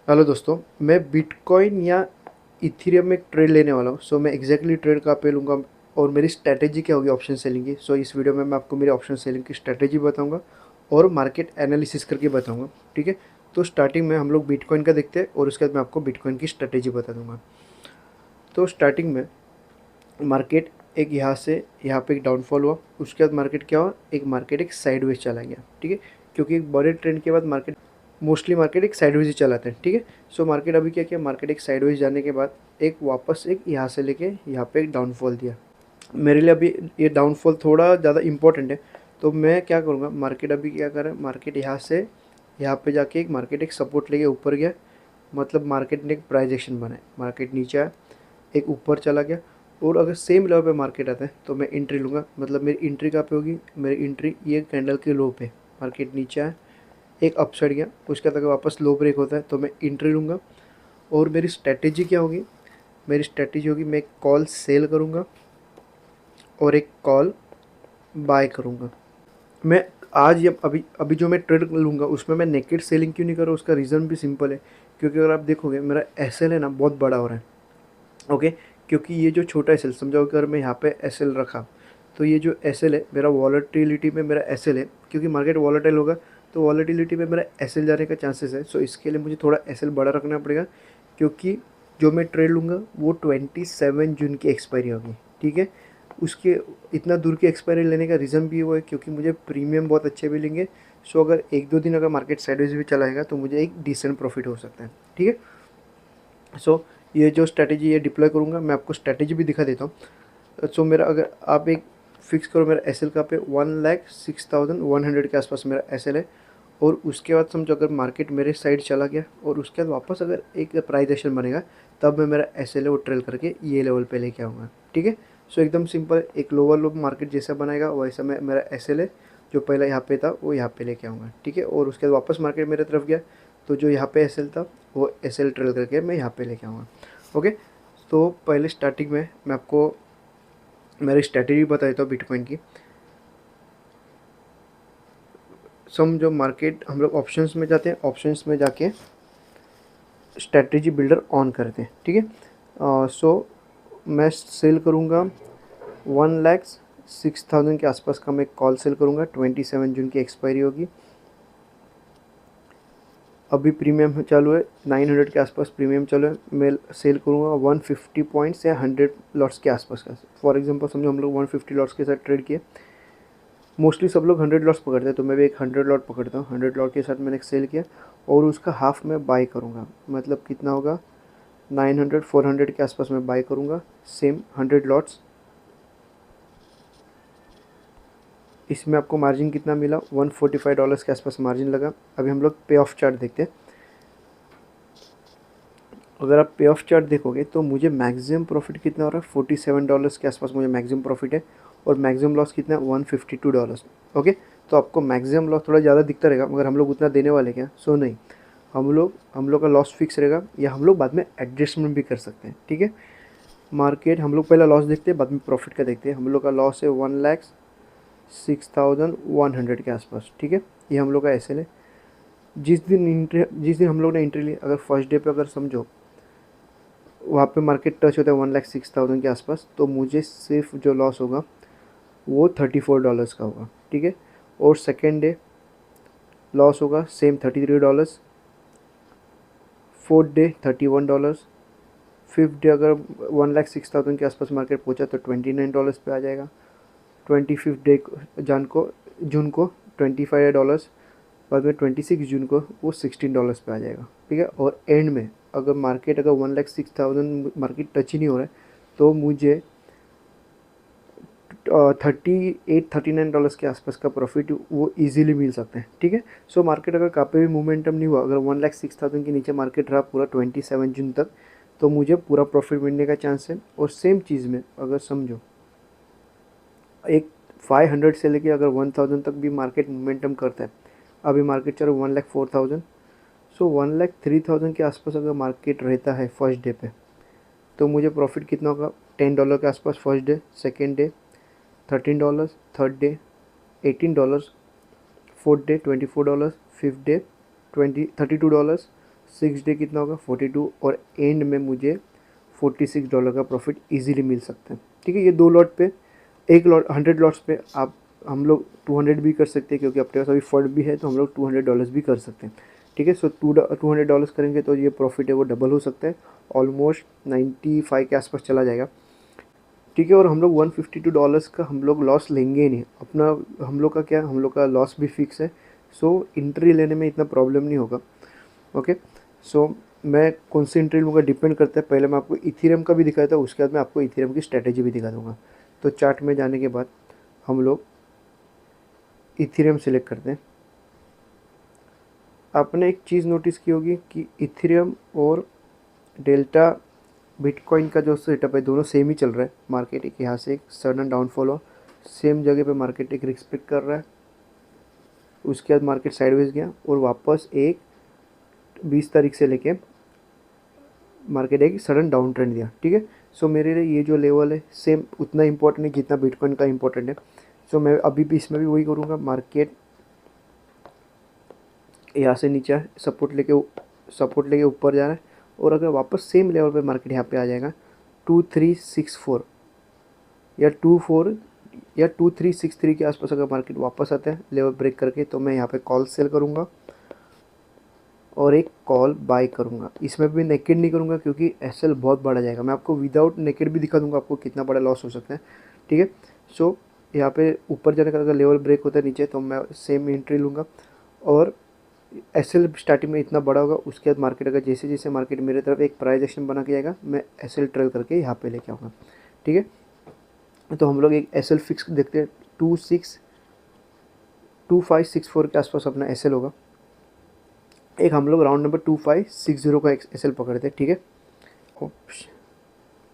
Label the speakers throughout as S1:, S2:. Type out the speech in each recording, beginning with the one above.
S1: Hello दोस्तों, मैं bitcoin या इथेरियम में ट्रेड लेने वाला हूँ। मैं एग्जैक्टली ट्रेड कहाँ पे लूँगा और मेरी स्ट्रैटेजी क्या होगी ऑप्शन सेलिंग की। इस वीडियो में मैं आपको मेरी ऑप्शन सेलिंग की स्ट्रैटेजी बताऊँगा और मार्केट एनालिसिस करके बताऊँगा। ठीक है, तो स्टार्टिंग में हम लोग बिटकॉइन का देखते हैं और उसके बाद मैं आपको बिटकॉइन की स्ट्रैटेजी बता दूँगा। तो स्टार्टिंग में मार्केट एक यहाँ से यहाँ पे एक डाउनफॉल हुआ, उसके बाद मार्केट क्या हुआ, एक साइडवेज चला गया। ठीक है, क्योंकि एक बड़े ट्रेंड के बाद मार्केट एक साइडवेज ही चलाते हैं। ठीक है, मार्केट अभी क्या किया, मार्केट एक साइडवेज जाने के बाद एक वापस एक यहाँ से लेके यहाँ पे एक डाउनफॉल दिया। मेरे लिए अभी ये डाउनफॉल थोड़ा ज़्यादा इंपॉर्टेंट है, तो मैं क्या करूँगा, मार्केट अभी क्या कर रहा है, मार्केट यहाँ से यहाँ पे जाके एक सपोर्ट लेके ऊपर गया। मतलब मार्केट ने एक प्राइस एक्शन बनाया, मार्केट नीचे आया, एक ऊपर चला गया और अगर सेम लेवल पे मार्केट आता है तो मैं एंट्री लूँगा। मतलब मेरी एंट्री कहाँ पे होगी, मेरी एंट्री ये कैंडल के लो पे, मार्केट नीचे आया, एक अपसाइड गया, उसके बाद अगर वापस लो ब्रेक होता है तो मैं एंट्री लूँगा। और मेरी स्ट्रैटेजी क्या होगी, मेरी स्ट्रैटेजी होगी मैं एक कॉल सेल करूँगा और एक कॉल बाय करूँगा। मैं आज या अभी अभी जो मैं ट्रेड लूँगा उसमें मैं नेकेड सेलिंग क्यों नहीं कर रहा हूँ, उसका रीज़न भी सिंपल है। क्योंकि अगर आप देखोगे मेरा एसएल है ना बहुत बड़ा हो रहा है। ओके, क्योंकि ये जो छोटा एस एल समझाओ, अगर मैं यहाँ पे एस एल रखा तो ये जो एस एल है मेरा वॉलेटिलिटी में मेरा एस एल है, क्योंकि मार्केट वॉलेटाइल होगा तो वॉलेटिलिटी में मेरा एस एल जाने का चांसेस है। इसके लिए मुझे थोड़ा एस एल बड़ा रखना पड़ेगा, क्योंकि जो मैं ट्रेड लूँगा वो 27 जून की एक्सपायरी होगी। ठीक है, उसके इतना दूर की एक्सपायरी लेने का रीज़न भी वो है क्योंकि मुझे प्रीमियम बहुत अच्छे मिलेंगे। अगर एक दो दिन अगर मार्केट साइडवेज भी चलाएगा तो मुझे एक डिसेंट प्रॉफिट हो सकता है। ठीक है, ये जो स्ट्रैटेजी ये डिप्लॉय करूँगा, मैं आपको स्ट्रैटेजी भी दिखा देता हूँ। मेरा अगर आप एक फिक्स करो, मेरा एस एल का पे 1,06,100 के आसपास मेरा एस एल है। और उसके बाद समझो अगर मार्केट मेरे साइड चला गया और उसके बाद वापस अगर एक प्राइस एक्शन बनेगा तब मैं मेरा एस एल है वो ट्रेल करके ये लेवल पे लेके आऊँगा। ठीक है, एकदम सिंपल, एक लोअर लो मार्केट जैसा बनाएगा वैसा मैं मेरा एस एल है जो पहला यहाँ पे था वो यहाँ पे लेके आऊँगा। ठीक है, और उसके बाद वापस मार्केट मेरे तरफ गया तो जो यहाँ पे एस एल था वो एस एल ट्रेल करके मैं यहाँ पे लेके आऊँगा। ओके, तो पहले स्टार्टिंग में मैं आपको मेरी स्ट्रैटेजी बता देता हूँ बिटकॉइन की। जो मार्केट हम लोग ऑप्शंस में जाते हैं, ऑप्शंस में जाके स्ट्रैटेजी बिल्डर ऑन करते हैं। ठीक है, मैं सेल करूँगा 1,06,000 के आसपास का मैं कॉल सेल करूँगा। 27 जून की एक्सपायरी होगी। अभी प्रीमियम चालू है, 900 के आसपास प्रीमियम चालू है। मैं सेल करूँगा 150 पॉइंट्स या 100 लॉट्स के आसपास का। फॉर एग्जांपल समझो हम लोग 150 लॉट्स के साथ ट्रेड किए, मोस्टली सब लोग 100 लॉट्स पकड़ते हैं तो मैं भी एक 100 लॉट पकड़ता हूँ। 100 लॉट के साथ मैंने एक सेल किया और उसका हाफ मैं बाई करूँगा। मतलब कितना होगा, 900 400 के आसपास मैं बाई करूँगा सेम 100 लॉट्स। इसमें आपको मार्जिन कितना मिला, $145 के आसपास मार्जिन लगा। अभी हम लोग पे ऑफ चार्ट देखते हैं। अगर आप पे ऑफ चार्ट देखोगे तो मुझे मैक्सिमम प्रॉफिट कितना हो रहा है, $47 के आसपास मुझे मैक्सिमम प्रॉफिट है। और मैक्सिमम लॉस कितना है, $152। ओके, तो आपको मैक्सिमम लॉस थोड़ा ज़्यादा दिखता रहेगा मगर हम लोग उतना देने वाले क्या, नहीं, हम लोग का लॉस फिक्स रहेगा या हम लोग बाद में एडजस्टमेंट भी कर सकते हैं। ठीक है, मार्केट हम लोग पहला लॉस देखते हैं बाद में प्रॉफिट का देखते हैं। हम लोग का लॉस है 1,06,100 के आसपास। ठीक है, ये हम लोग का एस एल है। जिस दिन हम लोग ने एंट्री ली, अगर फर्स्ट डे पे अगर समझो वहाँ पे मार्केट टच होता है 1,06,000 के आसपास, तो मुझे सिर्फ जो लॉस होगा वो $34 का होगा। ठीक है, और सेकेंड डे लॉस होगा same $33। Fourth day $31। Fifth day अगर 1,06,000 के आसपास मार्केट पहुंचा तो $29 पे आ जाएगा। 25th डे जून को $25। बाद में 26 जून को वो $16 पे आ जाएगा। ठीक है, और एंड में अगर मार्केट अगर 1,06,000 मार्केट टच ही नहीं हो रहा है तो मुझे 38-39 के आसपास का प्रॉफिट वो इजीली मिल सकता है। ठीक है, मार्केट अगर कहाँ पे भी मोमेंटम नहीं हुआ, अगर 1,06,000 के नीचे मार्केट रहा पूरा 27 जून तक, तो मुझे पूरा प्रॉफिट मिलने का चांस है। और सेम चीज़ में अगर समझो एक 500 से लेके अगर 1,000 तक भी मार्केट मोमेंटम करता है, अभी मार्केट चलो 1,04,000, 1,03,000 के आसपास अगर मार्केट रहता है फर्स्ट डे पे, तो मुझे प्रॉफिट कितना होगा, $10 के आसपास first day, second day $13, third day $18, fourth day $24, fifth day $32, 6 day कितना होगा 42, और एंड में मुझे $46 का प्रॉफिट इजीली मिल सकता है। ठीक है, ये 2 लॉट पे, एक लॉट 100 लॉट्स पे आप हम लोग 200 भी कर सकते हैं, क्योंकि अपने पास अभी फंड भी है तो हम लोग $200 भी कर सकते हैं। ठीक है, सो $200 करेंगे तो ये प्रॉफिट है वो डबल हो सकता है, ऑलमोस्ट 95 के आसपास चला जाएगा। ठीक है, और हम लोग $152 का हम लोग लॉस लेंगे ही नहीं अपना। हम लोग का क्या, हम लोग का लॉस भी फिक्स है, सो एंट्री लेने में इतना प्रॉब्लम नहीं होगा। ओके, सो मैं कौन सी एंट्री लूँगा डिपेंड करता है। पहले मैं आपको इथेरियम का भी दिखाया था, उसके बाद मैं आपको इथेरियम की स्ट्रैटेजी भी दिखा दूँगा। तो चार्ट में जाने के बाद हम लोग इथेरियम सेलेक्ट करते हैं। आपने एक चीज़ नोटिस की होगी कि इथेरियम और डेल्टा बिटकॉइन का जो सेटअप है दोनों सेम ही चल रहा है। मार्केट एक यहाँ से एक सडन डाउनफॉल हो, सेम जगह पे मार्केट एक रिस्पेक्ट कर रहा है, उसके बाद मार्केट साइडवेज गया और वापस एक 20 तारीख से लेके मार्केट एक सडन डाउन ट्रेंड दिया। ठीक है, सो मेरे लिए ये जो लेवल है सेम उतना इंपॉर्टेंट है जितना बिटकॉइन का इंपॉर्टेंट है। सो मैं अभी भी इसमें भी वही करूँगा। मार्केट यहाँ से नीचे सपोर्ट लेके ऊपर जा रहा है, और अगर वापस सेम लेवल पे मार्केट यहाँ पे आ जाएगा 2364 या 2363 के आसपास अगर मार्केट वापस आता है लेवल ब्रेक करके, तो मैं यहाँ पे कॉल सेल करूँगा और एक कॉल बाय करूँगा। इसमें भी नेकेड नहीं करूँगा क्योंकि एसएल बहुत बड़ा जाएगा। मैं आपको विदाउट नेकेड भी दिखा दूँगा आपको कितना बड़ा लॉस हो सकता है। ठीक है, सो यहाँ पे ऊपर जाने का अगर लेवल ब्रेक होता है नीचे, तो मैं सेम एंट्री लूँगा, और एसएल स्टार्टिंग में इतना बड़ा होगा, उसके बाद मार्केट अगर जैसे जैसे मार्केट मेरे तरफ एक प्राइस एक्शन बना के जाएगा, मैं एसएल ट्रेल करके यहाँ पे लेके आऊँगा। ठीक है, तो हम लोग एक एसएल फिक्स देखते हैं। 2564 के आसपास अपना एसएल होगा। एक हम लोग राउंड नंबर 2560 का एसएल पकड़ते हैं। ठीक है,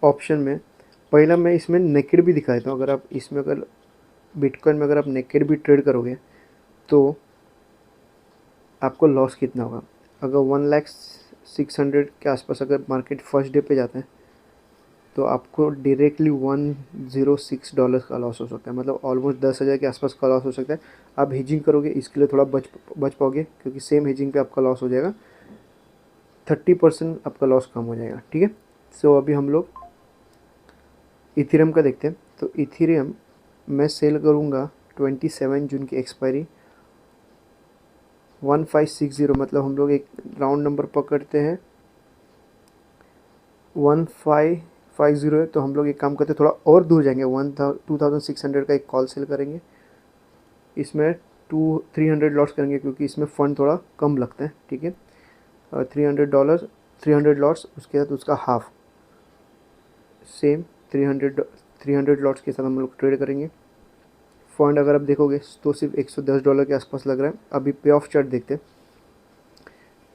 S1: ऑप्शन में पहला मैं इसमें नेकेड भी दिखा देता हूँ। अगर आप इसमें अगर बिटकॉइन में अगर आप नेकेड भी ट्रेड करोगे तो आपको लॉस कितना होगा। अगर 1,06,000 के आसपास अगर मार्केट फर्स्ट डे पे जाता है तो आपको डायरेक्टली $106 का लॉस हो सकता है, मतलब ऑलमोस्ट 10,000 के आसपास का लॉस हो सकता है। आप हेजिंग करोगे इसके लिए थोड़ा बच पाओगे, क्योंकि सेम हेजिंग पे आपका लॉस हो जाएगा 30%, आपका लॉस कम हो जाएगा। ठीक है, सो अभी हम लोग इथेरियम का देखते हैं। तो इथेरियम मैं सेल करूँगा 27 जून की एक्सपायरी 1560, मतलब हम लोग एक राउंड नंबर पकड़ते हैं 1550 है, तो हम लोग एक काम करते हैं थोड़ा और दूर जाएंगे, 2600 का एक कॉल सेल करेंगे। इसमें 300 लॉट्स करेंगे क्योंकि इसमें फ़ंड थोड़ा कम लगता है। ठीक है, $300 300 लॉट्स, उसके साथ उसका हाफ सेम 300 लॉट्स के साथ हम लोग ट्रेड करेंगे। फंड अगर आप देखोगे तो सिर्फ $110 के आसपास लग रहा है। अभी पे ऑफ चार्ट देखते हैं।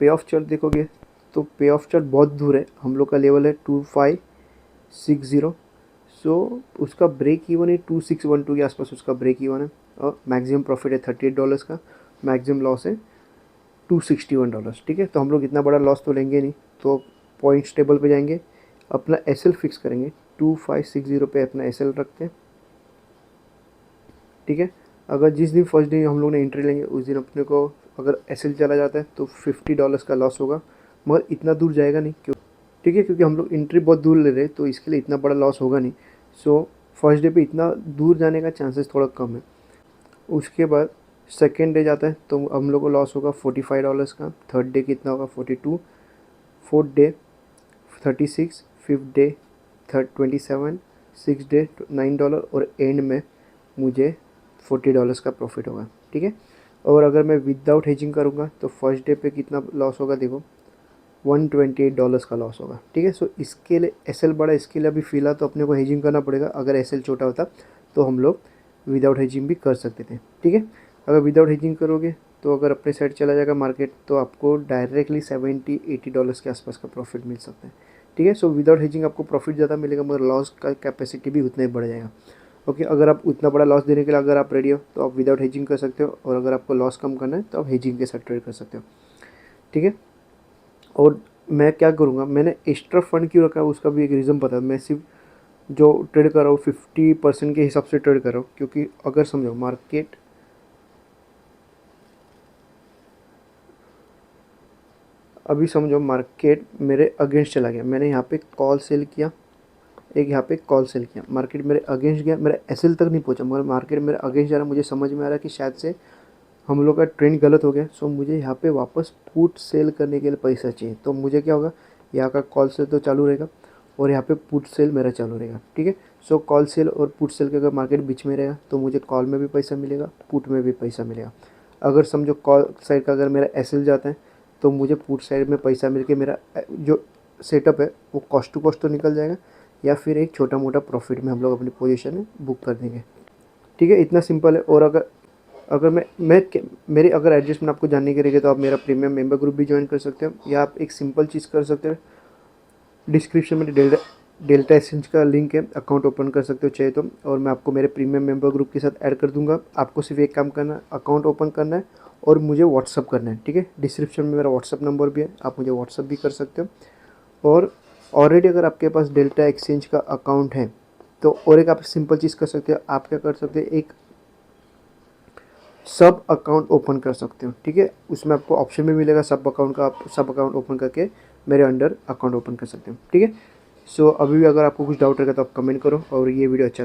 S1: पे ऑफ चार्ट देखोगे तो पे ऑफ चार्ट बहुत दूर है, हम लोग का लेवल है 2560, सो उसका ब्रेक इवन है 2612 के आसपास उसका ब्रेक इवन है, और मैक्सिमम प्रॉफिट है $38 का, मैक्सिमम लॉस है $261। ठीक है, तो हम लोग इतना बड़ा लॉस तो लेंगे नहीं, तो पॉइंट्स टेबल पे जाएंगे, अपना एसएल फिक्स करेंगे 2560 पे अपना एसएल रखते हैं। ठीक है, अगर जिस दिन फर्स्ट डे हम लोग ने एंट्री लेंगे उस दिन अपने को अगर एसएल चला जाता है तो $50 का लॉस होगा, मगर इतना दूर जाएगा नहीं क्यों। ठीक है, क्योंकि हम लोग एंट्री बहुत दूर ले रहे हैं तो इसके लिए इतना बड़ा लॉस होगा नहीं। सो फर्स्ट डे पे इतना दूर जाने का चांसेस थोड़ा कम है। उसके बाद सेकेंड डे जाता है तो हम लोग को लॉस होगा $45 का, थर्ड डे कितना होगा 42, fourth day 36, fifth day 27, six day $9, और एंड में मुझे $40 का प्रॉफिट होगा। ठीक है, और अगर मैं विदाउट हेजिंग करूँगा तो फर्स्ट डे पे कितना लॉस होगा देखो, $128 का लॉस होगा। ठीक है, सो इसके लिए एसएल बड़ा, इसके लिए अभी फ़िलहाल तो अपने को हेजिंग करना पड़ेगा। अगर एसएल छोटा होता तो हम लोग विदाउट हेजिंग भी कर सकते थे। ठीक है, अगर विदाउट हेजिंग करोगे तो अगर अपने साइड चला जाएगा मार्केट तो आपको डायरेक्टली $70-80 के आसपास का प्रॉफिट मिल सकता है। ठीक है, सो विदाउट हेजिंग आपको प्रॉफिट ज़्यादा मिलेगा, मगर लॉस का कैपेसिटी भी उतना ही बढ़ जाएगा। ओके, अगर आप उतना बड़ा लॉस देने के लिए अगर आप रेडी हो तो आप विदाउट हेजिंग कर सकते हो, और अगर आपको लॉस कम करना है तो आप हेजिंग के साथ ट्रेड कर सकते हो। ठीक है, और मैं क्या करूँगा, मैंने एक्स्ट्रा फंड क्यों रखा है उसका भी एक रीज़न पता है। मैं सिर्फ जो ट्रेड कर रहा हूँ 50% के हिसाब से ट्रेड कर रहा हूँ, क्योंकि अगर समझो मार्केट अभी समझो मार्केट मेरे अगेंस्ट चला गया, मैंने यहाँ पे कॉल सेल किया, एक यहाँ पे कॉल सेल किया, मार्केट मेरे अगेंस्ट गया, मेरा एसएल तक नहीं पहुँचा मगर मार्केट मेरे अगेंस्ट जा रहा, मुझे समझ में आ रहा है कि शायद से हम लोग का ट्रेंड गलत हो गया। सो मुझे यहाँ पे वापस पुट सेल करने के लिए पैसा चाहिए, तो मुझे क्या होगा, यहाँ का कॉल सेल तो चालू रहेगा और यहाँ पे पुट सेल मेरा चालू रहेगा, ठीक है। सो कॉल सेल और पुट सेल के अगर मार्केट बीच में रहेगा तो मुझे कॉल में भी पैसा मिलेगा, पुट में भी पैसा मिलेगा। अगर समझो कॉल साइड का अगर मेरा एसएल जाता है तो मुझे पुट साइड में पैसा मिल के मेरा जो सेटअप है वो कॉस्ट टू कॉस्ट तो निकल जाएगा, या फिर एक छोटा मोटा प्रॉफिट में हम लोग अपनी पोजीशन बुक कर देंगे, ठीक है। इतना सिंपल है। और अगर अगर मेरी अगर एडजस्टमेंट आपको जानने के रहेगी तो आप मेरा प्रीमियम मेंबर ग्रुप भी ज्वाइन कर सकते हो, या आप एक सिंपल चीज़ कर सकते हो, डिस्क्रिप्शन में डेल्टा एक्सचेंज का लिंक है, अकाउंट ओपन कर सकते हो चाहे तो, और मैं आपको मेरे प्रीमियम मेंबर ग्रुप के साथ ऐड कर दूंगा। आपको सिर्फ एक काम करना है, अकाउंट ओपन करना है और मुझे व्हाट्सअप करना है, ठीक है। डिस्क्रिप्शन में मेरा व्हाट्सअप नंबर भी है, आप मुझे व्हाट्सअप भी कर सकते हो। और ऑलरेडी अगर आपके पास डेल्टा एक्सचेंज का अकाउंट है तो और एक आप सिंपल चीज़ कर सकते हो, आप क्या कर सकते हो, एक सब अकाउंट ओपन कर सकते हो, ठीक है। उसमें आपको ऑप्शन भी मिलेगा सब अकाउंट का, आप सब अकाउंट ओपन करके मेरे अंडर अकाउंट ओपन कर सकते हो, ठीक है। सो अभी भी अगर आपको कुछ डाउट रहेगा तो आप कमेंट करो, और ये वीडियो अच्छा लगा